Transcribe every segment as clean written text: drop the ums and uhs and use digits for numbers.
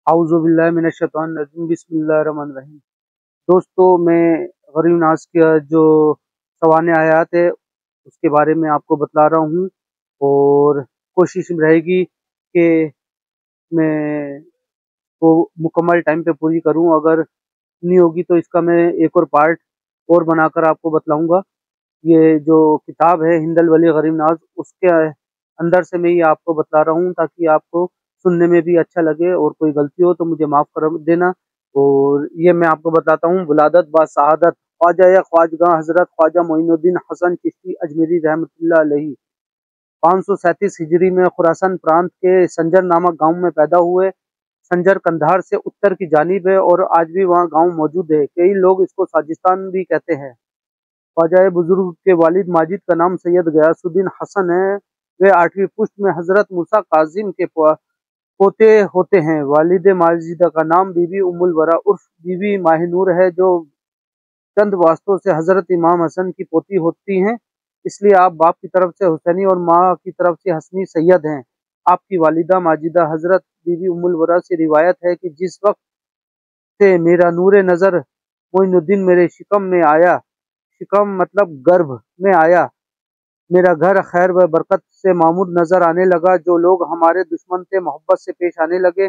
اعوذ باللہ من الشیطان الرجیم بسم اللہ الرحمن الرحیم۔ دوستو، میں غریب ناز کا جو سوانح آیات ہے اس کے بارے میں آپ کو بتلا رہا ہوں، اور کوشش رہے گی کہ میں وہ مکمل ٹائم پہ پوری کروں۔ اگر نہیں ہوگی تو اس کا میں ایک اور پارٹ اور بنا کر آپ کو بتلاؤں گا۔ یہ جو کتاب ہے ہند الولی غریب ناز، اس کے اندر سے میں یہ آپ کو بتلا رہا ہوں تاکہ آپ کو سننے میں بھی اچھا لگے، اور کوئی غلطی ہو تو مجھے معاف کر دینا۔ اور یہ میں آپ کو بتاتا ہوں: ولادت با سعادت خواجہ خواجگاہ حضرت خواجہ معین الدین حسن چشتی اجمیری رحمۃ اللہ علیہ 537 ہجری میں خراسان پرانت کے سنجر نامک گاؤں میں پیدا ہوئے۔ سنجر کندھار سے اتر کی جانب ہے اور آج بھی وہاں گاؤں موجود ہے۔ کئی لوگ اس کو ساجستان بھی کہتے ہیں۔ خواجہ بزرگ کے والد ماجد کا نام سید غیاث الدین حسن ہے۔ وہ 8ویں پشت میں حضرت موسیٰ کاظم کے پوتے ہوتے ہیں۔ والد ماجدہ کا نام بی بی ام الورا عرف بی بی ماہ نور ہے، جو چند واسطوں سے حضرت امام حسن کی پوتی ہوتی ہیں، اس لیے آپ باپ کی طرف سے حسینی اور ماں کی طرف سے حسنی سید ہیں۔ آپ کی والدہ ماجدہ حضرت بی بی ام الورا سے روایت ہے کہ جس وقت سے میرا نور نظر معین الدین میرے شکم میں آیا، شکم مطلب گربھ میں آیا، میرا گھر خیر و برکت سے معمور نظر آنے لگا۔ جو لوگ ہمارے دشمن تھے محبت سے پیش آنے لگے۔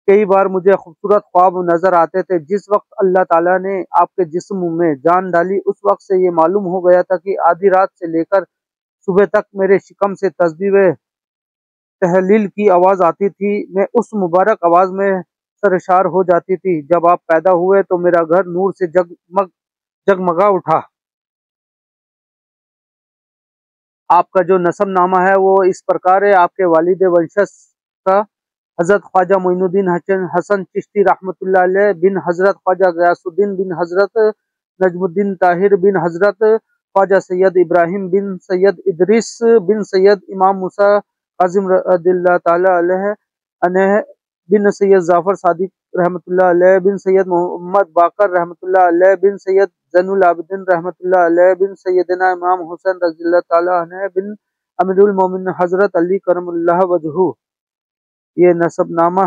کئی بار مجھے خوبصورت خواب نظر آتے تھے۔ جس وقت اللہ تعالیٰ نے آپ کے جسم میں جان ڈالی، اس وقت سے یہ معلوم ہو گیا تھا کہ آدھی رات سے لے کر صبح تک میرے شکم سے تسبیح و تحلیل کی آواز آتی تھی۔ میں اس مبارک آواز میں سرشار ہو جاتی تھی۔ جب آپ پیدا ہوئے تو میرا گھر نور سے جگمگا اٹھا۔ آپ کا جو نسب نامہ ہے وہ اس پرکار ہے: آپ کے والد ونشج کا حضرت خواجہ معین الدین حسن چشتی رحمۃ اللہ علیہ بن حضرت خواجہ غیاث الدین بن حضرت نجم الدین طاہر بن حضرت خواجہ سید ابراہیم بن سید ادریس بن سید امام موسیٰ کاظم رضی اللہ تعالی عنہ بن سید ظفر صادق رحمۃ اللہ علیہ بن سید محمد باقر رحمۃ اللہ علیہ بن سید زین العابدین رحمۃ اللہ علیہ بن سیدنا امام حسین رضی اللہ تعالی عنہ بن امیر المومنین حضرت علی کرم اللہ وجہہ۔ یہ نسب نامہ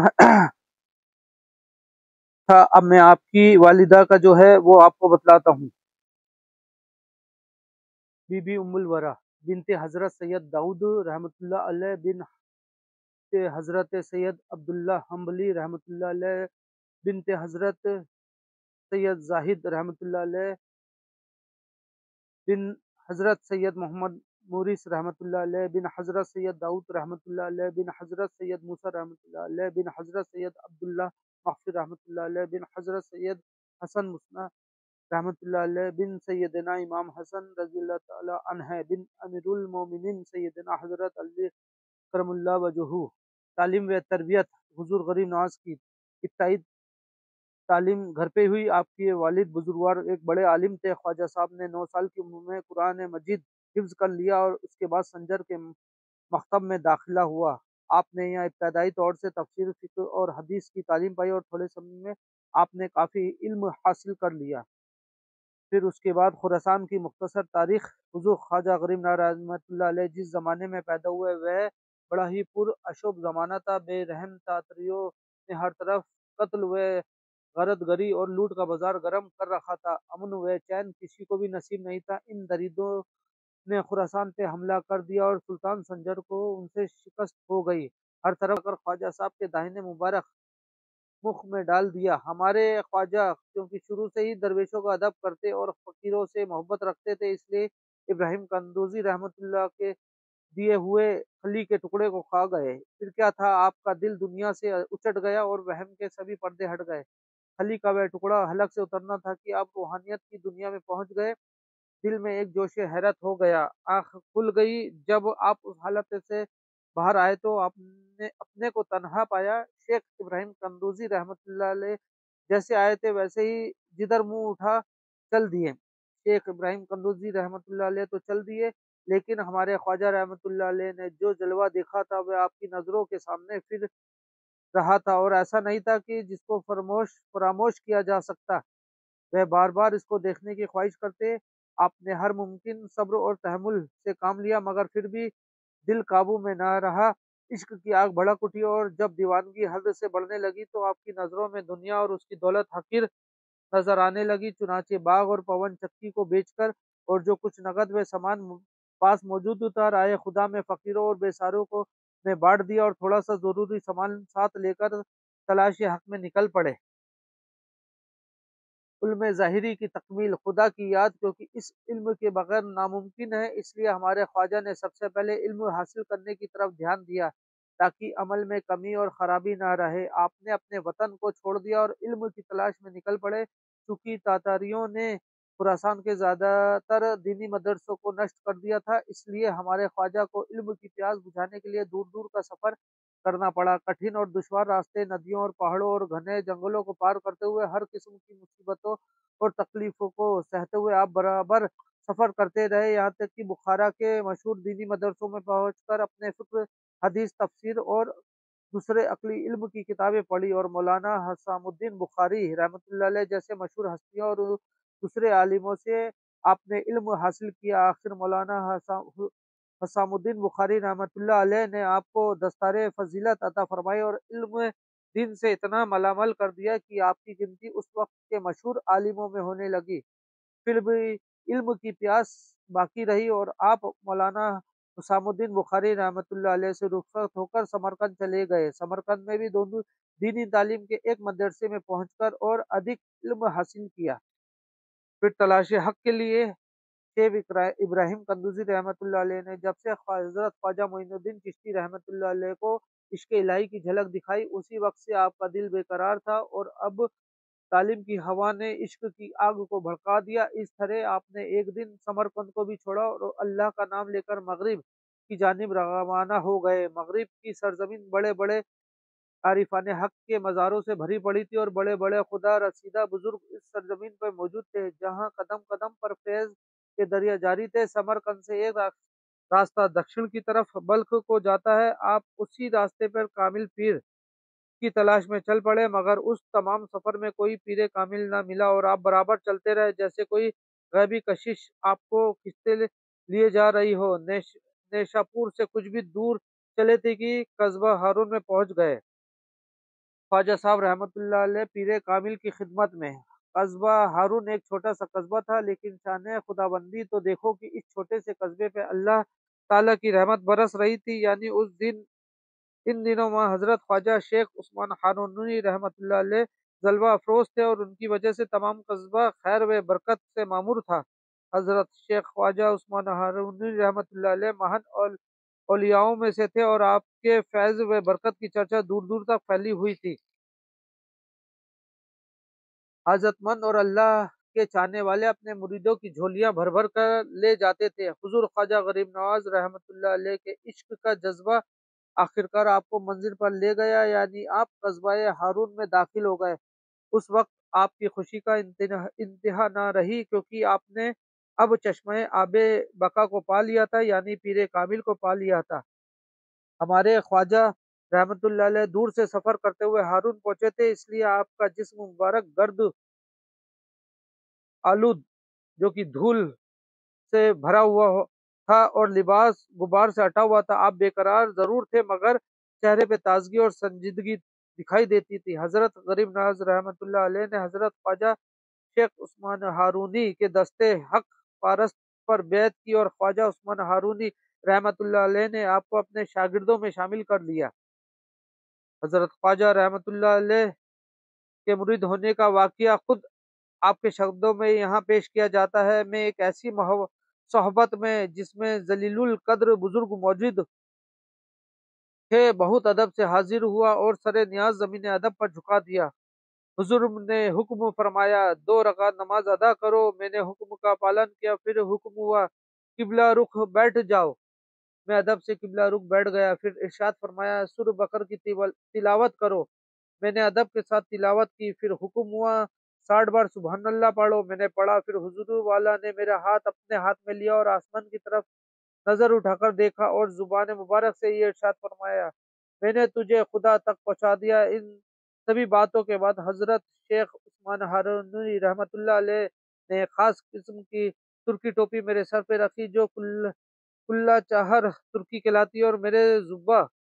تھا۔ اب میں آپ کی والدہ کا جو ہے وہ آپ کو بتلاتا ہوں۔ بی بی ام الورا بنت حضرت سید داؤد رحمۃ اللہ علیہ بنت حضرت سید عبداللہ حنبلی رحمۃ اللہ علیہ بنت حضرت سید زاہد رحمۃ اللہ علیہ بن حضرت سید محمد مورس رحمۃ اللہ علیہ بن حضرت سید داؤد رحمۃ اللہ علیہ بن حضرت سید موسیٰ رحمۃ اللہ علیہ بن حضرت سید عبداللہ مغفر رحمۃ اللہ علیہ بن حضرت سید حسن مسنا رحمۃ اللہ علیہ بن سیدنا امام حسن رضی اللہ تعالی عنہ بن امیر المومنین سیدنا حضرت علی کرم اللہ وجہہ۔ تعلیم و تربیت: حضور غریب نواز کی ابتدائی تعلیم گھر پہ ہوئی۔ آپ کے والد بزرگوار ایک بڑے عالم تھے۔ خواجہ صاحب نے 9 سال کی عمر میں قرآن مجید حفظ کر لیا اور اس کے بعد سنجر کے مکتب میں داخلہ ہوا۔ آپ نے یہاں ابتدائی طور سے تفسیر، فقہ اور حدیث کی تعلیم پائی اور تھوڑے سمے میں آپ نے کافی علم حاصل کر لیا۔ پھر اس کے بعد خراسان کی مختصر تاریخ: حضور خواجہ غریب نواز رحمۃ اللہ علیہ جس زمانے میں پیدا ہوئے وہ بڑا ہی پر اشوب زمانہ تھا۔ بے رحم تاتریوں نے ہر طرف قتل و غارت گری اور لوٹ کا بازار گرم کر رکھا تھا۔ امن و چین کسی کو بھی نصیب نہیں تھا۔ ان دریدوں نے خراسان پہ حملہ کر دیا اور سلطان سنجر کو ان سے شکست ہو گئی۔ ہر طرف کر خواجہ صاحب کے داہنے مبارک مخ میں ڈال دیا۔ ہمارے خواجہ کیونکہ شروع سے ہی درویشوں کا ادب کرتے اور فقیروں سے محبت رکھتے تھے، اس لیے ابراہیم قندوزی رحمۃ اللہ کے دیے ہوئے کھلی کے ٹکڑے کو کھا گئے۔ پھر کیا تھا، آپ کا دل دنیا سے اچٹ گیا اور وہم کے سبھی پردے ہٹ گئے۔ کھلی کا وہ ٹکڑا حلق سے اترنا تھا کہ آپ روحانیت کی دنیا میں پہنچ گئے۔ دل میں ایک جوش حیرت ہو گیا، آنکھ کھل گئی۔ جب آپ اس حالت سے باہر آئے تو آپ نے اپنے کو تنہا پایا۔ شیخ ابراہیم قندوزی رحمۃ اللہ علیہ جیسے آئے تھے ویسے ہی جدھر منہ اٹھا چل دیے۔ شیخ ابراہیم قندوزی رحمۃ اللہ علیہ تو چل دیے، لیکن ہمارے خواجہ رحمۃ اللہ علیہ نے جو جلوہ دیکھا تھا وہ آپ کی نظروں کے سامنے پھر رہا تھا، اور ایسا نہیں تھا کہ جس کو فراموش کیا جا سکتا۔ وہ بار بار اس کو دیکھنے کی خواہش کرتے۔ آپ نے ہر ممکن صبر اور تحمل سے کام لیا، مگر پھر بھی دل قابو میں نہ رہا۔ عشق کی آگ بھڑک اٹھی اور جب دیوانگی حد سے بڑھنے لگی تو آپ کی نظروں میں دنیا اور اس کی دولت حقیر نظر آنے لگی۔ چنانچہ باغ اور پون چککی کو بیچ کر اور جو کچھ نقد و سامان پاس موجود تھا رائے خدا میں فقیروں اور بیساروں کو میں بانٹ دیا اور تھوڑا سا ضروری سامان ساتھ لے کر تلاش حق میں نکل پڑے۔ علم ظاہری کی تکمیل، خدا کی یاد، کیونکہ اس علم کے بغیر ناممکن ہے، اس لیے ہمارے خواجہ نے سب سے پہلے علم حاصل کرنے کی طرف دھیان دیا تاکہ عمل میں کمی اور خرابی نہ رہے۔ آپ نے اپنے وطن کو چھوڑ دیا اور علم کی تلاش میں نکل پڑے۔ چونکہ تاتاریوں نے خراسان کے زیادہ تر دینی مدرسوں کو نشٹ کر دیا تھا، اس لیے ہمارے خواجہ کو علم کی پیاس بجھانے کے لیے دور دور کا سفر کرنا پڑا۔ کٹھن اور دشوار راستے، ندیوں اور پہاڑوں اور گھنے جنگلوں کو پار کرتے ہوئے، ہر قسم کی مصیبتوں اور تکلیفوں کو سہتے ہوئے آپ برابر سفر کرتے رہے، یہاں تک کہ بخارا کے مشہور دینی مدرسوں میں پہنچ کر اپنے فقہ، حدیث، تفسیر اور دوسرے عقلی علم کی کتابیں پڑھی اور مولانا حسام الدین بخاری رحمۃ اللہ علیہ جیسے مشہور ہستیوں اور دوسرے عالموں سے آپ نے علم حاصل کیا۔ آخر مولانا حسام الدین بخاری رحمۃ اللہ علیہ نے آپ کو دستار فضیلت عطا فرمائی اور علم دین سے اتنا ملامل کر دیا کہ آپ کی گنتی اس وقت کے مشہور عالموں میں ہونے لگی۔ پھر بھی علم کی پیاس باقی رہی اور آپ مولانا حسام الدین بخاری رحمۃ اللہ علیہ سے رخصت ہو کر سمرقند چلے گئے۔ سمرقند میں بھی دونوں دینی تعلیم کے ایک مدرسے میں پہنچ کر اور ادھک علم حاصل کیا۔ پھر تلاش حق کے لیے شیخ ابراہیم قندوزی رحمۃ اللہ علیہ نے جب سے حضرت خواجہ معین الدین چشتی رحمۃ اللہ علیہ کو عشق الہی کی جھلک دکھائی، اسی وقت سے آپ کا دل بے قرار تھا اور اب تعلیم کی ہوا نے عشق کی آگ کو بھڑکا دیا۔ اس طرح آپ نے ایک دن سمرقند کو بھی چھوڑا اور اللہ کا نام لے کر مغرب کی جانب روانہ ہو گئے۔ مغرب کی سرزمین بڑے بڑے عارفان حق کے مزاروں سے بھری پڑی تھی اور بڑے بڑے خدا رسیدہ بزرگ اس سرزمین پر موجود تھے، جہاں قدم قدم پر فیض کے دریا جاری تھے۔ سمرقند سے ایک راستہ دکشن کی طرف بلخ کو جاتا ہے، آپ اسی راستے پر کامل پیر کی تلاش میں چل پڑے، مگر اس تمام سفر میں کوئی پیر کامل نہ ملا اور آپ برابر چلتے رہے جیسے کوئی غیبی کشش آپ کو کھینچتے لیے جا رہی ہو۔ نیشاپور سے کچھ بھی دور چلے تھے کہ قصبہ ہارون میں پہنچ گئے۔ خواجہ صاحب رحمۃ اللہ علیہ پیر کامل کی خدمت میں۔ قصبہ ہارون ایک چھوٹا سا قصبہ تھا، لیکن شان خداوندی تو دیکھو کہ اس چھوٹے سے قصبے پہ اللہ تعالیٰ کی رحمت برس رہی تھی۔ یعنی ان دنوں وہاں حضرت خواجہ شیخ عثمان ہارونی رحمۃ اللہ علیہ جلوہ افروز تھے اور ان کی وجہ سے تمام قصبہ خیر و برکت سے معمور تھا۔ حضرت شیخ خواجہ عثمان ہارونی رحمۃ اللہ علیہ مہن اولیاؤں میں سے تھے اور آپ کے فیض و برکت کی چرچا دور دور تک پھیلی ہوئی تھی۔ حاجت مند اور اللہ کے چاہنے والے اپنے مریدوں کی جھولیاں بھر بھر کر لے جاتے تھے۔ حضور خواجہ غریب نواز رحمۃ اللہ علیہ کے عشق کا جذبہ آخرکار آپ کو منزل پر لے گیا، یعنی آپ قصبہ ہارون میں داخل ہو گئے۔ اس وقت آپ کی خوشی کا انتہا نہ رہی، کیونکہ آپ نے اب چشمہ آب بقا کو پا لیا تھا، یعنی پیر کامل کو پا لیا تھا۔ ہمارے خواجہ رحمت اللہ علیہ دور سے سفر کرتے ہوئے ہارون پہنچے تھے، اس لیے آپ کا جسم مبارک گرد آلود جو کہ دھول سے بھرا ہوا تھا اور لباس غبار سے ہٹا ہوا تھا۔ آپ بے قرار ضرور تھے، مگر چہرے پہ تازگی اور سنجیدگی دکھائی دیتی تھی۔ حضرت غریب نواز رحمت اللہ علیہ نے حضرت خواجہ شیخ عثمان ہارونی کے دستے حق پرست پر بیعت کی اور خواجہ عثمان ہارونی رحمت اللہ علیہ نے آپ کو اپنے شاگردوں میں شامل کر لیا۔ حضرت خواجہ رحمت اللہ علیہ کے مرید ہونے کا واقعہ خود آپ کے شبدوں میں یہاں پیش کیا جاتا ہے۔ میں ایک ایسی صحبت میں جس میں ذلیل القدر بزرگ موجود تھے بہت ادب سے حاضر ہوا اور سر نیاز زمین ادب پر جھکا دیا۔ حضور نے حکم فرمایا 2 رکعت نماز ادا کرو۔ میں نے حکم کا پالن کیا، پھر حکم ہوا قبلہ رخ بیٹھ جاؤ۔ میں ادب سے قبلہ رخ بیٹھ گیا، پھر ارشاد فرمایا سورہ بقرہ کی تلاوت کرو۔ میں نے ادب کے ساتھ تلاوت کی، پھر حکم ہوا 60 بار سبحان اللہ پڑھو۔ میں نے پڑھا، پھر حضور والا نے میرا ہاتھ اپنے ہاتھ میں لیا اور آسمان کی طرف نظر اٹھا کر دیکھا اور زبان مبارک سے یہ ارشاد فرمایا میں نے تجھے خدا تک پہنچا دیا۔ ان سبھی باتوں کے بعد حضرت شیخ عثمان ہارونی رحمت اللہ علیہ نے ایک خاص قسم کی ترکی ٹوپی میرے سر پہ رکھی جو کلہ چاہر ترکی کہلاتی ہے اور میرے زبہ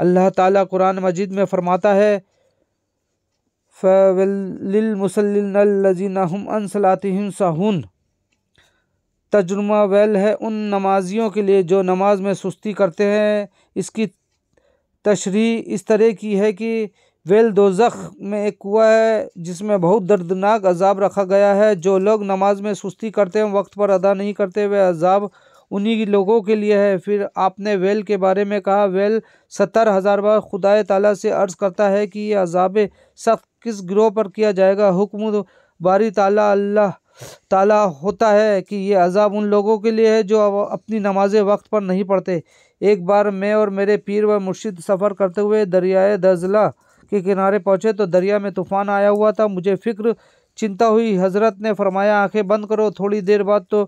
اللہ تعالیٰ قرآن مجید میں فرماتا ہے لِلْمُصَلِّينَ الَّذِينَ هُمْ عَنْ صَلَاتِهِمْ سَاهُونَ۔ ترجمہ ویل ہے ان نمازیوں کے لیے جو نماز میں سستی کرتے ہیں۔ اس کی تشریح اس طرح کی ہے کہ ویل دوزخ میں ایک کنواں ہے جس میں بہت دردناک عذاب رکھا گیا ہے۔ جو لوگ نماز میں سستی کرتے ہیں، وقت پر ادا نہیں کرتے، وہ عذاب انہی لوگوں کے لیے ہے۔ پھر آپ نے ویل کے بارے میں کہا، ویل 70,000 بار خدائے تعالیٰ سے عرض کرتا ہے کہ یہ عذاب سخت کس گروہ پر کیا جائے گا۔ حکم باری تعالیٰ اللہ تعالیٰ ہوتا ہے کہ یہ عذاب ان لوگوں کے لیے ہے جو اپنی نمازیں وقت پر نہیں پڑھتے۔ ایک بار میں اور میرے پیر و مرشد سفر کرتے ہوئے دریائے دجلہ کے کنارے پہنچے تو دریا میں طوفان آیا ہوا تھا۔ مجھے فکر چنتا ہوئی۔ حضرت نے فرمایا آنکھیں بند کرو۔ تھوڑی دیر بعد تو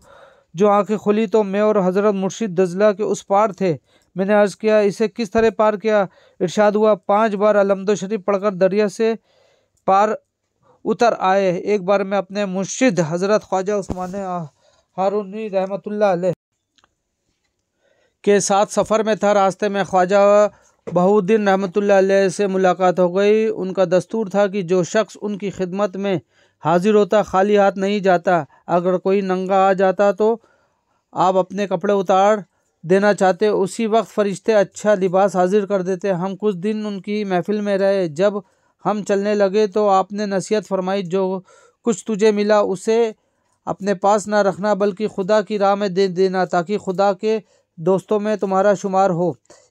جو آنکھیں کھلی تو میں اور حضرت مرشد دجلہ کے اس پار تھے۔ میں نے عرض کیا اسے کس طرح پار کیا؟ ارشاد ہوا 5 بار الحمد شریف پڑھ کر دریا سے پار اتر آئے۔ ایک بار میں اپنے مرشد حضرت خواجہ عثمان ہارونی رحمۃ اللہ علیہ کے ساتھ سفر میں تھا۔ راستے میں خواجہ بہاؤالدین رحمۃ اللہ علیہ سے ملاقات ہو گئی۔ ان کا دستور تھا کہ جو شخص ان کی خدمت میں حاضر ہوتا خالی ہاتھ نہیں جاتا۔ اگر کوئی ننگا آ جاتا تو آپ اپنے کپڑے اتار دینا چاہتے، اسی وقت فرشتے اچھا لباس حاضر کر دیتے۔ ہم کچھ دن ان کی محفل میں رہے۔ جب ہم چلنے لگے تو آپ نے نصیحت فرمائی، جو کچھ تجھے ملا اسے اپنے پاس نہ رکھنا بلکہ خدا کی راہ میں دے دینا تاکہ خدا کے دوستوں میں تمہارا شمار ہو۔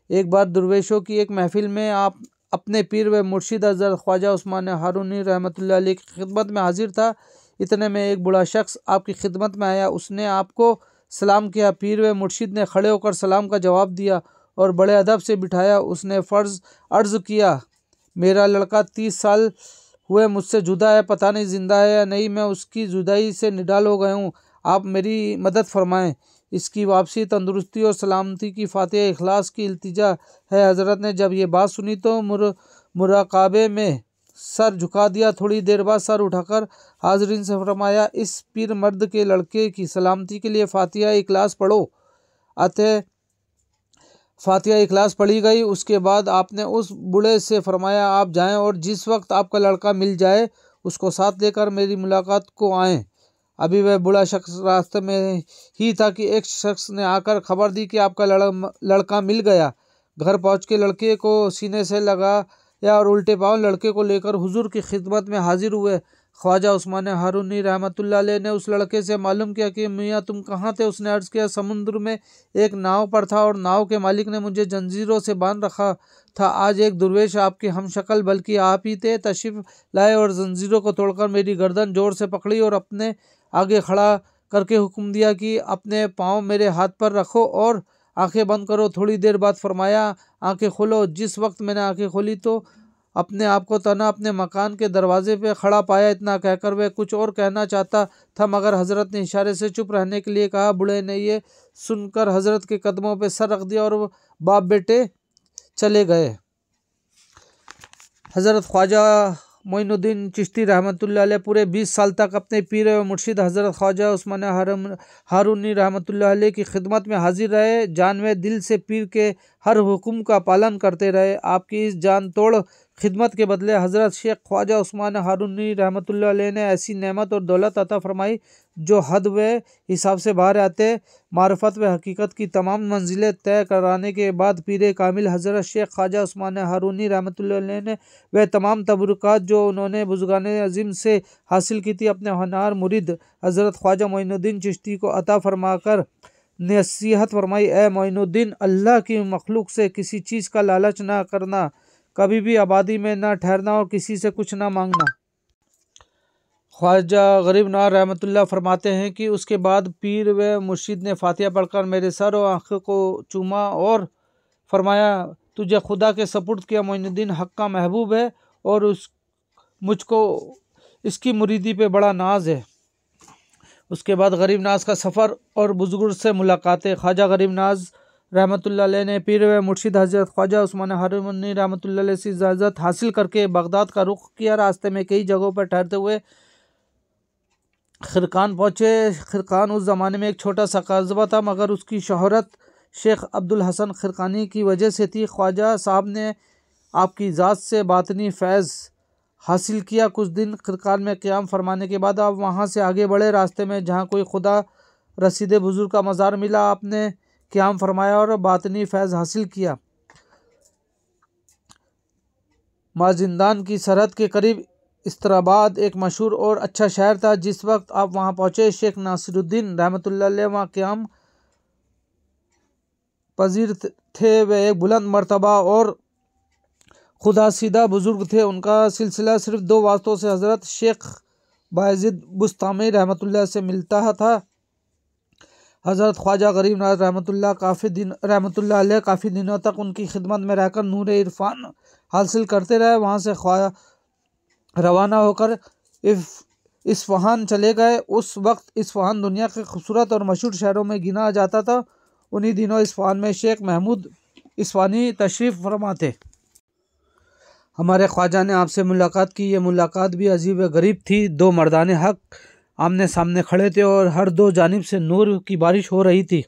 ایک بار درویشوں کی ایک محفل میں آپ اپنے پیر و مرشد حضرت خواجہ عثمان ہارونی رحمۃ اللہ علیہ کی خدمت میں حاضر تھا۔ اتنے میں ایک بوڑھا شخص آپ کی خدمت میں آیا۔ اس نے آپ کو سلام کیا۔ پیر و مرشد نے کھڑے ہو کر سلام کا جواب دیا اور بڑے ادب سے بٹھایا۔ اس نے عرض کیا میرا لڑکا 30 سال ہوئے مجھ سے جدا ہے، پتہ نہیں زندہ ہے یا نہیں، میں اس کی جدائی سے نڈال ہو گیا ہوں، آپ میری مدد فرمائیں۔ اس کی واپسی تندرستی اور سلامتی کی فاتحہ اخلاص کی التجا ہے۔ حضرت نے جب یہ بات سنی تو مراقبے میں سر جھکا دیا۔ تھوڑی دیر بعد سر اٹھا کر حاضرین سے فرمایا اس پیر مرد کے لڑکے کی سلامتی کے لیے فاتحہ اخلاص پڑھو۔ فاتحہ اخلاص پڑھی گئی۔ اس کے بعد آپ نے اس بوڑھے سے فرمایا آپ جائیں اور جس وقت آپ کا لڑکا مل جائے اس کو ساتھ لے کر میری ملاقات کو آئیں۔ ابھی وہ بوڑھا شخص راستے میں ہی تھا کہ ایک شخص نے آ کر خبر دی کہ آپ کا لڑکا مل گیا۔ گھر پہنچ کے لڑکے کو سینے سے لگایا اور الٹے پاؤں لڑکے کو لے کر حضور کی خدمت میں حاضر ہوئے۔ خواجہ عثمان ہارونی رحمۃ اللہ علیہ نے اس لڑکے سے معلوم کیا کہ میاں تم کہاں تھے؟ اس نے عرض کیا سمندر میں ایک ناؤ پر تھا اور ناؤ کے مالک نے مجھے زنجیروں سے باندھ رکھا تھا۔ آج ایک درویش آپ کے ہم شکل بلکہ آپ ہی تھے تشریف لائے اور زنجیروں کو توڑ کر میری گردن زور سے پکڑی اور اپنے آگے کھڑا کر کے حکم دیا کہ اپنے پاؤں میرے ہاتھ پر رکھو اور آنکھیں بند کرو۔ تھوڑی دیر بعد فرمایا آنکھیں کھولو۔ جس وقت میں نے آنکھیں کھولی تو اپنے آپ کو تنہا اپنے مکان کے دروازے پہ کھڑا پایا۔ اتنا کہہ کر وہ کچھ اور کہنا چاہتا تھا مگر حضرت نے اشارے سے چپ رہنے کے لیے کہا۔ بوڑھے نے یہ سن کر حضرت کے قدموں پہ سر رکھ دیا اور وہ باپ بیٹے چلے گئے۔ حضرت خواجہ معین الدین چشتی رحمۃ اللہ علیہ پورے 20 سال تک اپنے پیر و مرشد حضرت خواجہ عثمان ہارونی رحمۃ اللہ علیہ کی خدمت میں حاضر رہے۔ جانوے دل سے پیر کے ہر حکم کا پالن کرتے رہے۔ آپ کی اس جان توڑ خدمت کے بدلے حضرت شیخ خواجہ عثمان ہارونی رحمۃ اللہ علیہ نے ایسی نعمت اور دولت عطا فرمائی جو حد و حساب سے باہر آتے۔ معرفت و حقیقت کی تمام منزلیں طے کرانے کے بعد پیر کامل حضرت شیخ خواجہ عثمان ہارونی رحمۃ اللہ علیہ نے وہ تمام تبرکات جو انہوں نے بزرگان عظیم سے حاصل کی تھی اپنے ہونہار مرید حضرت خواجہ معین الدین چشتی کو عطا فرما کر نصیحت فرمائی۔ اے معین الدین، اللہ کی مخلوق سے کسی چیز کا لالچ نہ کرنا، کبھی بھی آبادی میں نہ ٹھہرنا اور کسی سے کچھ نہ مانگنا۔ خواجہ غریب نواز رحمۃ اللہ فرماتے ہیں کہ اس کے بعد پیر و مرشد نے فاتحہ پڑھ کر میرے سر و آنکھوں کو چوما اور فرمایا تجھے خدا کے سپرد کیا معین الدین حق کا محبوب ہے اور مجھ کو اس کی مریدی پہ بڑا ناز ہے۔ اس کے بعد غریب نواز کا سفر اور بزرگ سے ملاقاتیں۔ خواجہ غریب نواز رحمۃ اللہ علیہ نے پیر و مرشد حضرت خواجہ عثمان ہارونی رحمۃ اللہ علیہ سے اجازت حاصل کر کے بغداد کا رخ کیا۔ راستے میں کئی جگہوں پر ٹھہرتے ہوئے خرقان پہنچے۔ خرقان اس زمانے میں ایک چھوٹا سا قصبہ تھا مگر اس کی شہرت شیخ عبدالحسن خرقانی کی وجہ سے تھی۔ خواجہ صاحب نے آپ کی ذات سے باطنی فیض حاصل کیا۔ کچھ دن خرقان میں قیام فرمانے کے بعد آپ وہاں سے آگے بڑھے۔ راستے میں جہاں کوئی خدا رسید بزرگ کا مزار ملا، آپ نے قیام فرمایا اور باطنی فیض حاصل کیا۔ مازندران کی سرحد کے قریب استراباد ایک مشہور اور اچھا شہر تھا۔ جس وقت آپ وہاں پہنچے، شیخ ناصر الدین رحمۃ اللہ علیہ وہاں قیام پذیر تھے۔ وہ ایک بلند مرتبہ اور خدا سیدھا بزرگ تھے۔ ان کا سلسلہ صرف 2 واسطوں سے حضرت شیخ بایزید بسطامی رحمۃ اللہ سے ملتا تھا۔ حضرت خواجہ غریب نواز رحمۃ اللہ علیہ کافی دنوں تک ان کی خدمت میں رہ کر نور عرفان حاصل کرتے رہے۔ وہاں سے روانہ ہو کر اصفہان چلے گئے۔ اس وقت اصفہان دنیا کے خوبصورت اور مشہور شہروں میں گنا جاتا تھا۔ انہی دنوں اصفہان میں شیخ محمود اصفہانی تشریف فرما تھے۔ ہمارے خواجہ نے آپ سے ملاقات کی۔ یہ ملاقات بھی عجیب و غریب تھی۔ 2 مردان حق آمنے سامنے کھڑے تھے اور ہر 2 جانب سے نور کی بارش ہو رہی تھی۔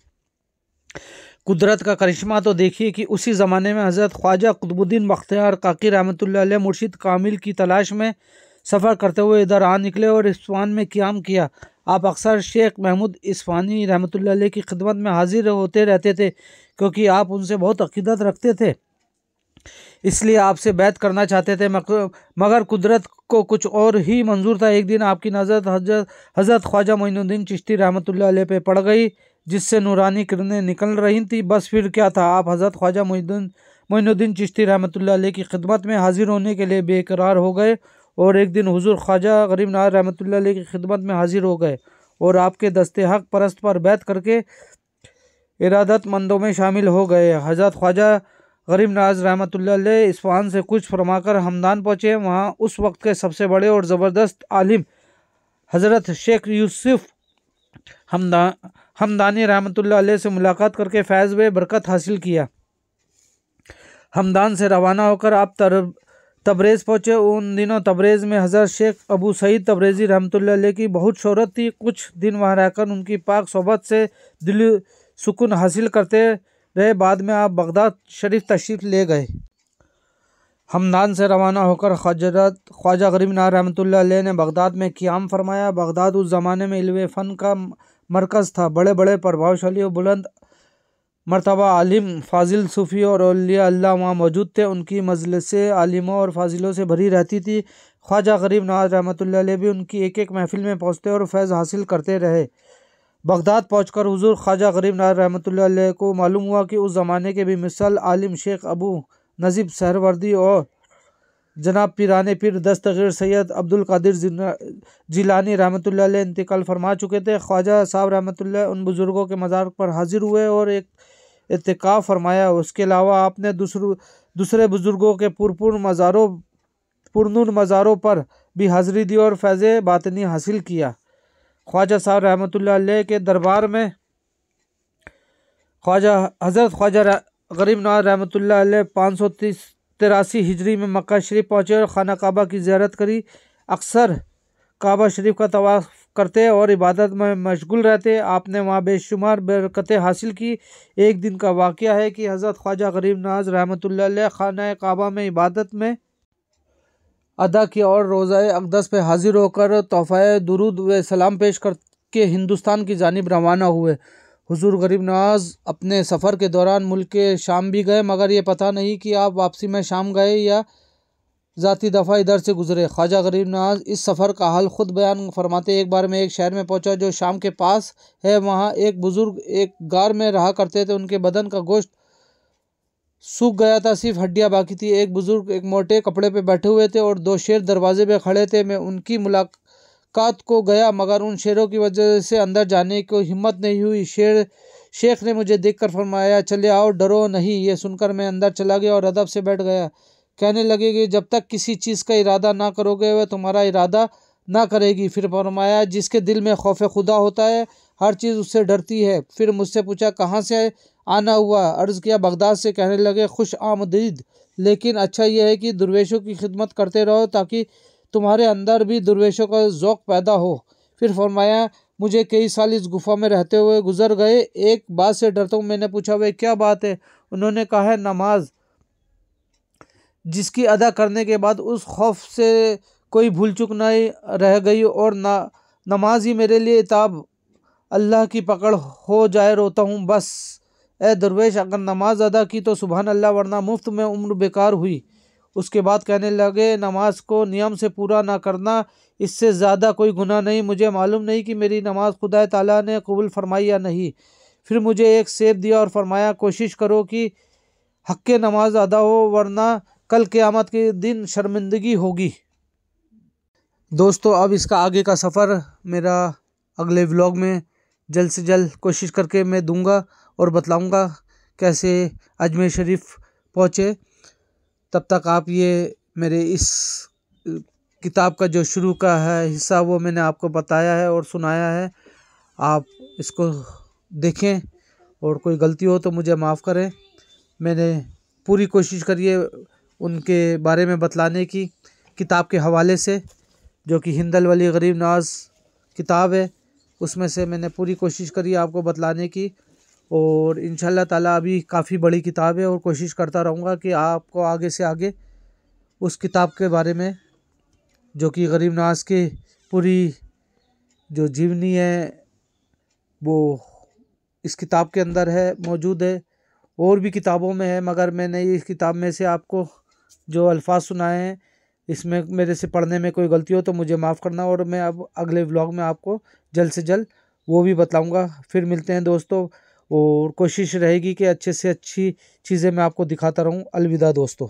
قدرت کا کرشمہ تو دیکھیے کہ اسی زمانے میں حضرت خواجہ قطب الدین بختیار کاکی رحمۃ اللہ علیہ مرشد کامل کی تلاش میں سفر کرتے ہوئے ادھر آ نکلے اور اصفہان میں قیام کیا۔ آپ اکثر شیخ محمود اصفہانی رحمۃ اللہ علیہ کی خدمت میں حاضر ہوتے رہتے تھے، کیونکہ آپ ان سے بہت عقیدت رکھتے تھے، اس لیے آپ سے بیعت کرنا چاہتے تھے، مگر قدرت کو کچھ اور ہی منظور تھا۔ ایک دن آپ کی نظر حضرت خواجہ معین الدین چشتی رحمۃ اللہ علیہ پہ پڑ گئی، جس سے نورانی کرنیں نکل رہی تھیں۔ بس پھر کیا تھا، آپ حضرت خواجہ معین الدین چشتی رحمۃ اللہ علیہ کی خدمت میں حاضر ہونے کے لیے بے قرار ہو گئے، اور ایک دن حضور خواجہ غریب نواز رحمۃ اللہ علیہ کی خدمت میں حاضر ہو گئے اور آپ کے دست حق پرست پر بیعت کر کے ارادت مندوں میں شامل ہو گئے۔ حضرت خواجہ غریب نواز رحمۃ اللہ علیہ اصفہان سے کچھ فرما کر ہمدان پہنچے۔ وہاں اس وقت کے سب سے بڑے اور زبردست عالم حضرت شیخ یوسف ہمدانی رحمۃ اللہ علیہ سے ملاقات کر کے فیض و برکت حاصل کیا۔ ہمدان سے روانہ ہو کر آپ تبریز پہنچے۔ ان دنوں تبریز میں حضرت شیخ ابو سعید تبریزی رحمۃ اللہ علیہ کی بہت شہرت تھی۔ کچھ دن وہاں رہ کر ان کی پاک صحبت سے دلی سکون حاصل کرتے رہے۔ بعد میں آپ بغداد شریف تشریف لے گئے۔ ہمدان سے روانہ ہو کر خواجہ غریب نواز رحمۃ اللہ علیہ نے بغداد میں قیام فرمایا۔ بغداد اس زمانے میں علم فن کا مرکز تھا۔ بڑے بڑے پربھاوشالی اور بلند مرتبہ عالم، فاضل، صوفی اور اولیاء اللہ وہاں موجود تھے۔ ان کی مجلسیں عالموں اور فاضلوں سے بھری رہتی تھی۔ خواجہ غریب نواز رحمۃ اللہ علیہ بھی ان کی ایک ایک محفل میں پہنچتے اور فیض حاصل کرتے رہے۔ بغداد پہنچ کر حضور خواجہ غریب نواز رحمۃ اللہ علیہ کو معلوم ہوا کہ اس زمانے کے بھی مثل عالم شیخ ابو نجیب سہروردی اور جناب پیران پیر دستگیر سید عبدالقادر جیلانی رحمۃ اللہ علیہ انتقال فرما چکے تھے۔ خواجہ صاحب رحمۃ اللہ ان بزرگوں کے مزار پر حاضر ہوئے اور ایک اعتکاف فرمایا۔ اس کے علاوہ آپ نے دوسرے بزرگوں کے پرنور مزاروں پر بھی حاضری دی اور فیض باطنی حاصل کیا۔ خواجہ صاحب رحمۃ اللہ علیہ کے دربار میں حضرت خواجہ غریب نواز رحمۃ اللہ علیہ 583 ہجری میں مکہ شریف پہنچے اور خانہ کعبہ کی زیارت کری۔ اکثر کعبہ شریف کا طواف کرتے اور عبادت میں مشغول رہتے۔ آپ نے وہاں بے شمار برکتیں حاصل کی۔ ایک دن کا واقعہ ہے کہ حضرت خواجہ غریب نواز رحمۃ اللہ علیہ خانہ کعبہ میں عبادت میں ادا کیا اور روضہ اقدس پہ حاضر ہو کر تحفہ درود و سلام پیش کر کے ہندوستان کی جانب روانہ ہوئے۔ حضور غریب نواز اپنے سفر کے دوران ملک شام بھی گئے، مگر یہ پتہ نہیں کہ آپ واپسی میں شام گئے یا ذاتی دفعہ ادھر سے گزرے۔ خواجہ غریب نواز اس سفر کا حال خود بیان فرماتے، ایک بار میں ایک شہر میں پہنچا جو شام کے پاس ہے۔ وہاں ایک بزرگ ایک غار میں رہا کرتے تھے۔ ان کے بدن کا گوشت سوکھ گیا تھا، صرف ہڈیاں باقی تھی۔ ایک بزرگ ایک موٹے کپڑے پہ بیٹھے ہوئے تھے اور 2 شیر دروازے پہ کھڑے تھے۔ میں ان کی ملاقات کو گیا، مگر ان شیروں کی وجہ سے اندر جانے کی ہمت نہیں ہوئی۔ شیخ نے مجھے دیکھ کر فرمایا، چلے آؤ، ڈرو نہیں۔ یہ سن کر میں اندر چلا گیا اور ادب سے بیٹھ گیا۔ کہنے لگے کہ جب تک کسی چیز کا ارادہ نہ کرو گے وہ تمہارا ارادہ نہ کرے گی۔ پھر فرمایا، جس کے دل میں خوف خدا ہوتا ہے ہر چیز اس سے ڈرتی ہے۔ پھر مجھ سے پوچھا کہاں سے آنا ہوا؟ عرض کیا بغداد سے۔ کہنے لگے خوش آمدید، لیکن اچھا یہ ہے کہ درویشوں کی خدمت کرتے رہو تاکہ تمہارے اندر بھی درویشوں کا ذوق پیدا ہو۔ پھر فرمایا، مجھے کئی سال اس گفا میں رہتے ہوئے گزر گئے۔ ایک بات سے ڈرتا ہوں۔ میں نے پوچھا وہ کیا بات ہے؟ انہوں نے کہا ہے نماز، جس کی ادا کرنے کے بعد اس خوف سے کوئی بھول چک نہیں رہ گئی، اور نماز ہی میرے لیے عتاب اللہ کی پکڑ ہو جائے۔ روتا ہوں بس اے درویش، اگر نماز ادا کی تو سبحان اللہ، ورنہ مفت میں عمر بیکار ہوئی۔ اس کے بعد کہنے لگے نماز کو نیم سے پورا نہ کرنا، اس سے زیادہ کوئی گناہ نہیں۔ مجھے معلوم نہیں کہ میری نماز خدا تعالیٰ نے قبول فرمائی یا نہیں۔ پھر مجھے ایک سیب دیا اور فرمایا کوشش کرو کہ حق نماز ادا ہو، ورنہ کل قیامت کے دن شرمندگی ہوگی۔ دوستو، اب اس کا آگے کا سفر میرا اگلے ولاگ میں جلد سے جلد کوشش کر کے میں دوں گا اور بتلاؤں گا کیسے اجمیر شریف پہنچے۔ تب تک آپ یہ میرے اس کتاب کا جو شروع کا ہے حصہ وہ میں نے آپ کو بتایا ہے اور سنایا ہے، آپ اس کو دیکھیں، اور کوئی غلطی ہو تو مجھے معاف کریں۔ میں نے پوری کوشش کری ہے ان کے بارے میں بتلانے کی، کتاب کے حوالے سے، جو کہ ہند الولی غریب نواز کتاب ہے، اس میں سے میں نے پوری کوشش کری آپ کو بتلانے کی، اور انشاءاللہ تعالیٰ ابھی کافی بڑی کتاب ہے، اور کوشش کرتا رہوں گا کہ آپ کو آگے سے آگے اس کتاب کے بارے میں، جو کہ غریب نواز کی پوری جو جیونی ہے وہ اس کتاب کے اندر ہے، موجود ہے، اور بھی کتابوں میں ہے، مگر میں نے اس کتاب میں سے آپ کو جو الفاظ سنائے ہیں، اس میں میرے سے پڑھنے میں کوئی غلطی ہو تو مجھے معاف کرنا، اور میں اب اگلے ولاگ میں آپ کو جلد سے جلد وہ بھی بتلاؤں گا۔ پھر ملتے ہیں دوستو، اور کوشش رہے گی کہ اچھے سے اچھی چیزیں میں آپ کو دکھاتا رہوں۔ الوداع دوستو۔